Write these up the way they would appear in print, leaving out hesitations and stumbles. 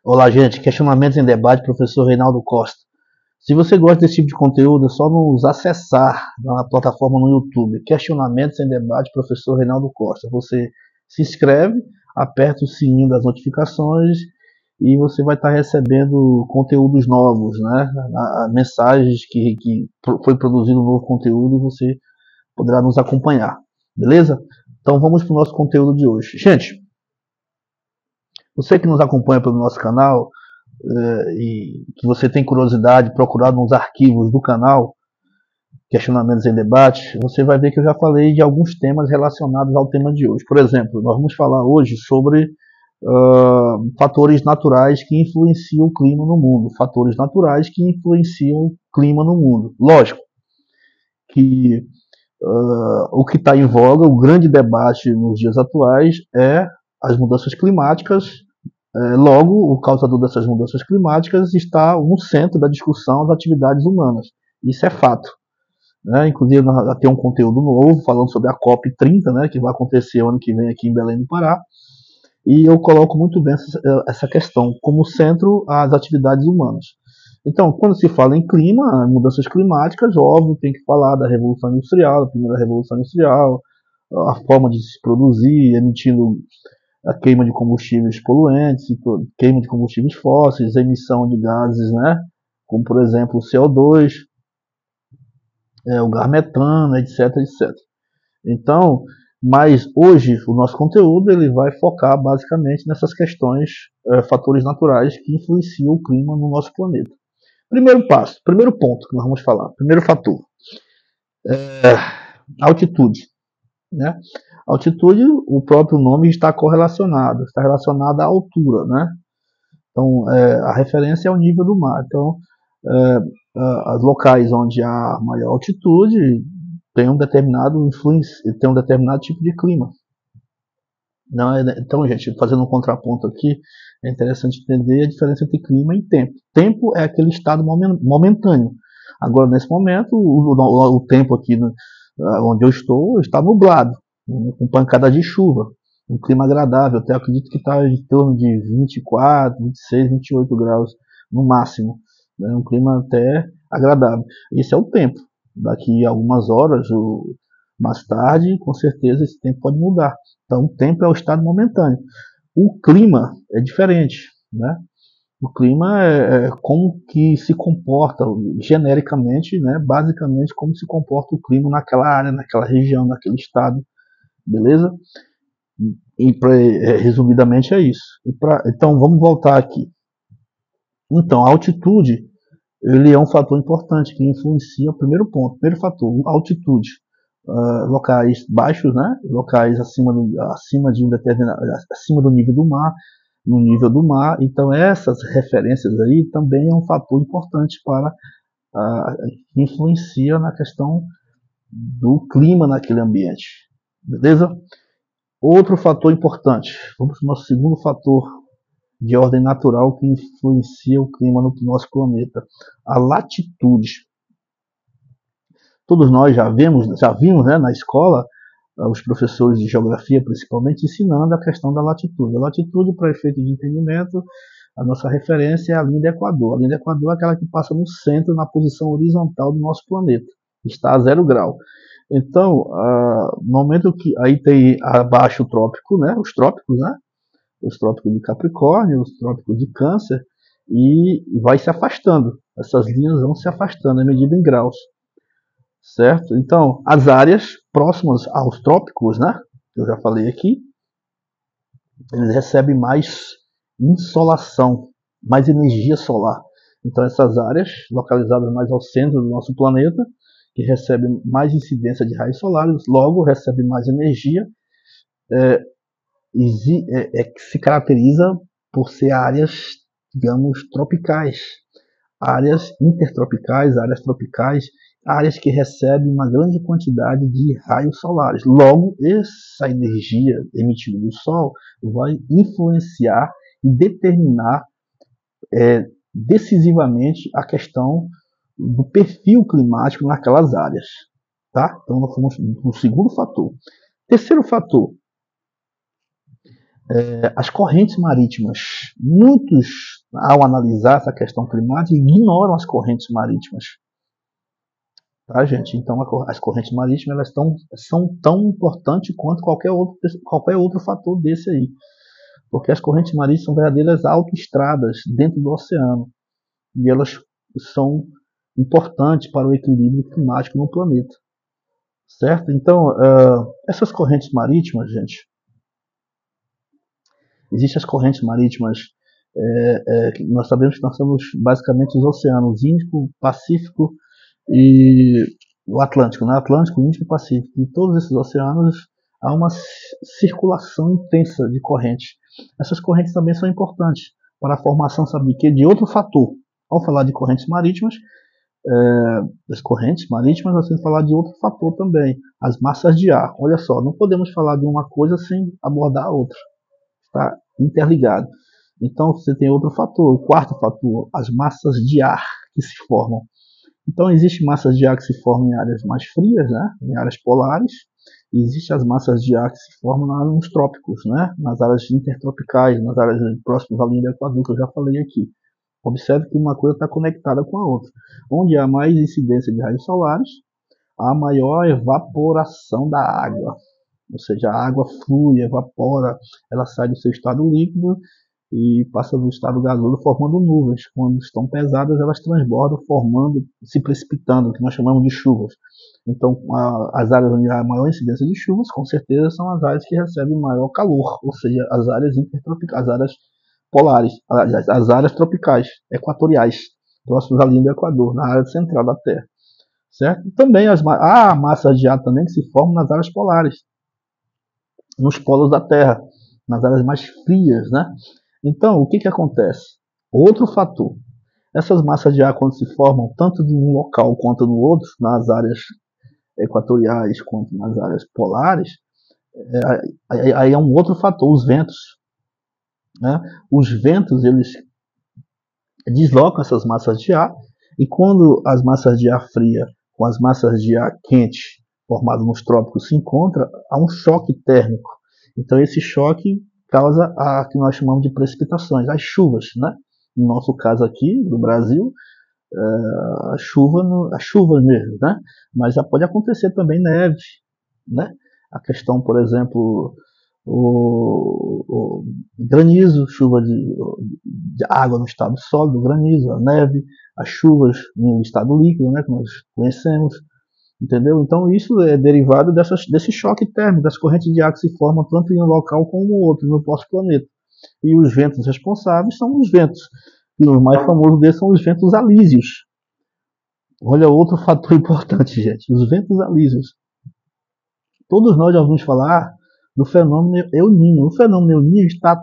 Olá, gente. Questionamentos em debate, professor Reinaldo Costa. Se você gosta desse tipo de conteúdo, é só nos acessar na plataforma no YouTube. Questionamentos em debate, professor Reinaldo Costa. Você se inscreve, aperta o sininho das notificações e você vai estar recebendo conteúdos novos, né? Mensagens que foi produzido um novo conteúdo e você poderá nos acompanhar. Beleza? Então vamos para o nosso conteúdo de hoje. Gente, você que nos acompanha pelo nosso canal, e que você tem curiosidade de procurar nos arquivos do canal, Questionamentos em Debate, você vai ver que eu já falei de alguns temas relacionados ao tema de hoje. Por exemplo, nós vamos falar hoje sobre fatores naturais que influenciam o clima no mundo. Fatores naturais que influenciam o clima no mundo. Lógico que o que está em voga, o grande debate nos dias atuais é as mudanças climáticas. Logo, o causador dessas mudanças climáticas está no centro da discussão das atividades humanas. Isso é fato. Né? Inclusive, nós já temos um conteúdo novo falando sobre a COP30, né, que vai acontecer ano que vem aqui em Belém do Pará. E eu coloco muito bem essa questão como centro às atividades humanas. Então, quando se fala em clima, mudanças climáticas, óbvio, tem que falar da Revolução Industrial, da primeira Revolução Industrial, a forma de se produzir, emitindo a queima de combustíveis poluentes, queima de combustíveis fósseis, emissão de gases, né, como por exemplo o CO2, o gás metano, etc, etc. Então, mas hoje o nosso conteúdo ele vai focar basicamente nessas questões, fatores naturais que influenciam o clima no nosso planeta. Primeiro passo, primeiro ponto que nós vamos falar, primeiro fator, altitude. Né? Altitude, o próprio nome está correlacionado, está relacionado à altura, né? Então, a referência é o nível do mar. Então, os locais onde há maior altitude tem um determinado tem um determinado tipo de clima. Não é, então, gente, fazendo um contraponto aqui, é interessante entender a diferença entre clima e tempo. Tempo é aquele estado momentâneo. Agora, nesse momento, o tempo aqui onde eu estou está nublado, com pancada de chuva, um clima agradável. Até acredito que está em torno de 24, 26, 28 graus no máximo. É um clima até agradável. Esse é o tempo. Daqui a algumas horas, mais tarde, com certeza esse tempo pode mudar. Então, o tempo é o estado momentâneo. O clima é diferente, né? O clima é como que se comporta genericamente, né? Basicamente, como se comporta o clima naquela área, naquela região, naquele estado, beleza? Resumidamente é isso. Então, vamos voltar aqui. Então, a altitude, ele é um fator importante que influencia o primeiro ponto, primeiro fator, altitude. Locais baixos, né? Locais acima de um determinado, acima do nível do mar, no nível do mar. Então essas referências aí também é um fator importante para que influencia na questão do clima naquele ambiente, beleza? Outro fator importante, vamos para o nosso segundo fator de ordem natural que influencia o clima no nosso planeta, a latitude. Todos nós já vimos, né, na escola, os professores de geografia principalmente ensinando a questão da latitude. A latitude, para efeito de entendimento, a nossa referência é a linha do Equador. A linha do Equador é aquela que passa no centro, na posição horizontal do nosso planeta. Está a 0 grau. Então, no momento que aí tem abaixo o trópico, né, os trópicos, né, os trópicos de Capricórnio, os trópicos de Câncer, e vai se afastando. Essas linhas vão se afastando à medida em graus. Certo? Então, as áreas próximas aos trópicos, né, que eu já falei aqui, eles recebem mais insolação, mais energia solar. Então, essas áreas localizadas mais ao centro do nosso planeta, que recebem mais incidência de raios solares, logo recebem mais energia, se caracteriza por ser áreas, digamos, tropicais, áreas intertropicais, áreas tropicais, áreas que recebem uma grande quantidade de raios solares. Logo, essa energia emitida do Sol vai influenciar e determinar decisivamente a questão do perfil climático naquelas áreas. Tá? Então, nós fomos no segundo fator. Terceiro fator, As correntes marítimas, muitos, ao analisar essa questão climática, ignoram as correntes marítimas. Tá, gente? Então, as correntes marítimas são tão importantes quanto qualquer outro fator desse aí. Porque as correntes marítimas são verdadeiras autoestradas dentro do oceano. E elas são importantes para o equilíbrio climático no planeta. Certo? Então, essas correntes marítimas, gente, existem as correntes marítimas, que nós sabemos que nós temos basicamente os oceanos Índico, Pacífico e o Atlântico, né? Atlântico, Índico e Pacífico. Em todos esses oceanos há uma circulação intensa de correntes. Essas correntes também são importantes para a formação, sabe de quê? De outro fator. Ao falar de correntes marítimas, das correntes marítimas, nós temos que falar de outro fator também, as massas de ar. Olha só, não podemos falar de uma coisa sem abordar a outra. Está interligado. Então você tem outro fator, o quarto fator, as massas de ar que se formam. Então existem massas de ar que se formam em áreas mais frias, né, em áreas polares, e existem as massas de ar que se formam nos trópicos, né, nas áreas intertropicais, nas áreas próximas à linha do Equador, que eu já falei aqui. Observe que uma coisa está conectada com a outra. Onde há mais incidência de raios solares, há maior evaporação da água. Ou seja, a água flui, evapora, ela sai do seu estado líquido e passa do estado gasoso formando nuvens. Quando estão pesadas, elas transbordam, se precipitando, o que nós chamamos de chuvas. Então, as áreas onde há maior incidência de chuvas, com certeza, são as áreas que recebem maior calor, ou seja, as áreas intertropicais, as áreas polares, as áreas tropicais, equatoriais, próximas à linha do Equador, na área central da Terra. Certo? Também há massas de ar também que se formam nas áreas polares, nos polos da Terra, nas áreas mais frias, né? Então, o que acontece? Outro fator. Essas massas de ar, quando se formam, tanto de um local quanto no outro, nas áreas equatoriais quanto nas áreas polares, aí é um outro fator, os ventos. Né? Os ventos, eles deslocam essas massas de ar, e quando as massas de ar fria com as massas de ar quente formadas nos trópicos se encontram, há um choque térmico. Então esse choque causa a que nós chamamos de precipitações, as chuvas, né? No nosso caso aqui, no Brasil, a chuva mesmo, né? Mas já pode acontecer também neve, né? A questão, por exemplo, o granizo, chuva de água no estado sólido, granizo, a neve, as chuvas no estado líquido, né, que nós conhecemos, entendeu? Então isso é derivado desse choque térmico, das correntes de ar que se formam tanto em um local como no outro, no nosso planeta. E os ventos responsáveis são os ventos, e os mais famosos deles são os ventos alísios. Olha outro fator importante, gente, os ventos alísios. Todos nós já ouvimos falar do fenômeno El Niño. O fenômeno El Niño está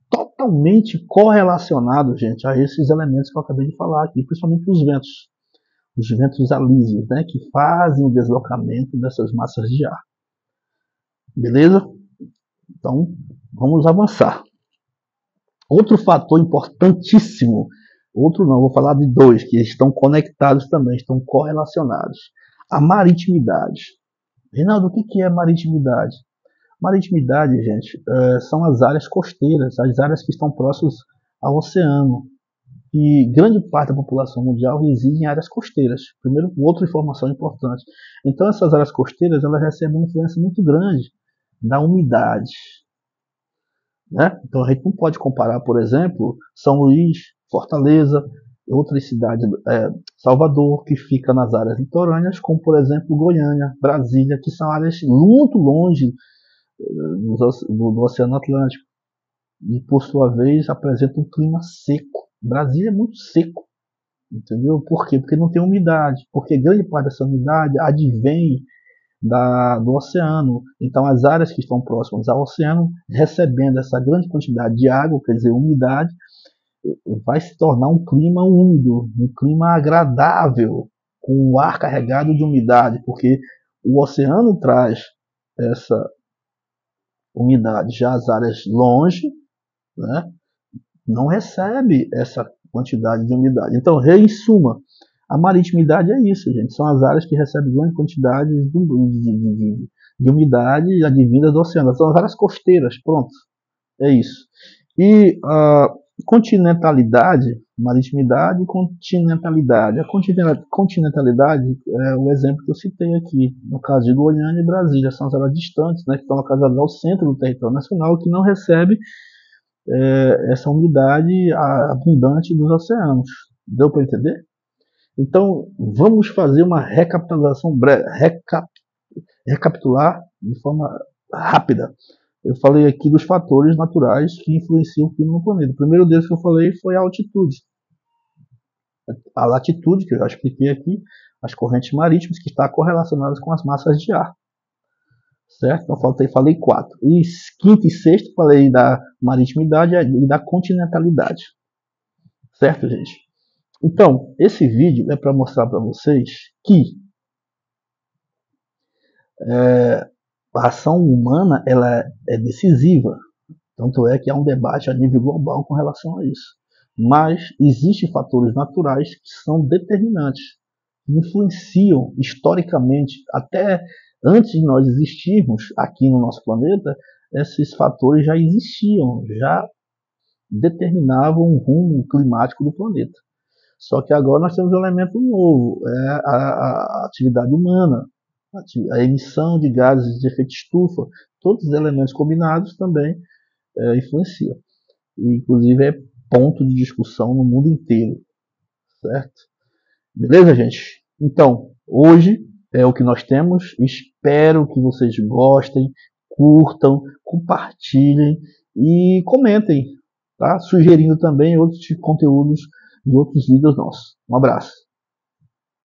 totalmente correlacionado, gente, a esses elementos que eu acabei de falar aqui, principalmente os ventos alísios, né, que fazem o deslocamento dessas massas de ar. Beleza? Então, vamos avançar. Outro fator importantíssimo, outro não, vou falar de dois, que estão conectados também, estão correlacionados. A maritimidade. Reinaldo, o que é maritimidade? Maritimidade, gente, são as áreas costeiras, as áreas que estão próximas ao oceano. E grande parte da população mundial reside em áreas costeiras. Primeiro, outra informação importante. Então, essas áreas costeiras, elas recebem uma influência muito grande da umidade. Né? Então, a gente não pode comparar, por exemplo, São Luís, Fortaleza, outras cidades, Salvador, que fica nas áreas litorâneas, como, por exemplo, Goiânia, Brasília, que são áreas muito longe do Oceano Atlântico e, por sua vez, apresenta um clima seco. Brasília é muito seco, entendeu? Por quê? Porque não tem umidade, porque grande parte dessa umidade advém do oceano. Então, as áreas que estão próximas ao oceano, recebendo essa grande quantidade de água, quer dizer, umidade, vai se tornar um clima úmido, um clima agradável, com o ar carregado de umidade, porque o oceano traz essa umidade. Já as áreas longe, né, não recebe essa quantidade de umidade. Então, em suma, a maritimidade é isso, gente. São as áreas que recebem grande quantidade de umidade advinda do oceano. São as áreas costeiras, pronto. É isso. E a continentalidade, maritimidade e continentalidade. A continentalidade é o exemplo que eu citei aqui, no caso de Goiânia e Brasília, são as áreas distantes, né, que estão localizadas ao centro do território nacional, que não recebe essa umidade abundante dos oceanos. Deu para entender? Então, vamos fazer uma recapitulação breve, recapitular de forma rápida. Eu falei aqui dos fatores naturais que influenciam o clima no planeta. O primeiro deles que eu falei foi a altitude. A latitude, que eu já expliquei aqui, as correntes marítimas, que estão correlacionadas com as massas de ar. Certo? Então, falei 4. E quinto e sexto, falei da maritimidade e da continentalidade. Certo, gente? Então, esse vídeo é para mostrar para vocês que a ação humana ela é decisiva. Tanto é que há um debate a nível global com relação a isso. Mas existem fatores naturais que são determinantes, que influenciam historicamente, até antes de nós existirmos aqui no nosso planeta, esses fatores já existiam, já determinavam o rumo climático do planeta. Só que agora nós temos um elemento novo, é a atividade humana, a emissão de gases de efeito estufa, todos os elementos combinados também influenciam. E, inclusive é ponto de discussão no mundo inteiro, certo? Beleza, gente? Então, hoje é o que nós temos. Espero que vocês gostem, curtam, compartilhem e comentem, tá? Sugerindo também outros conteúdos de outros vídeos nossos. Um abraço.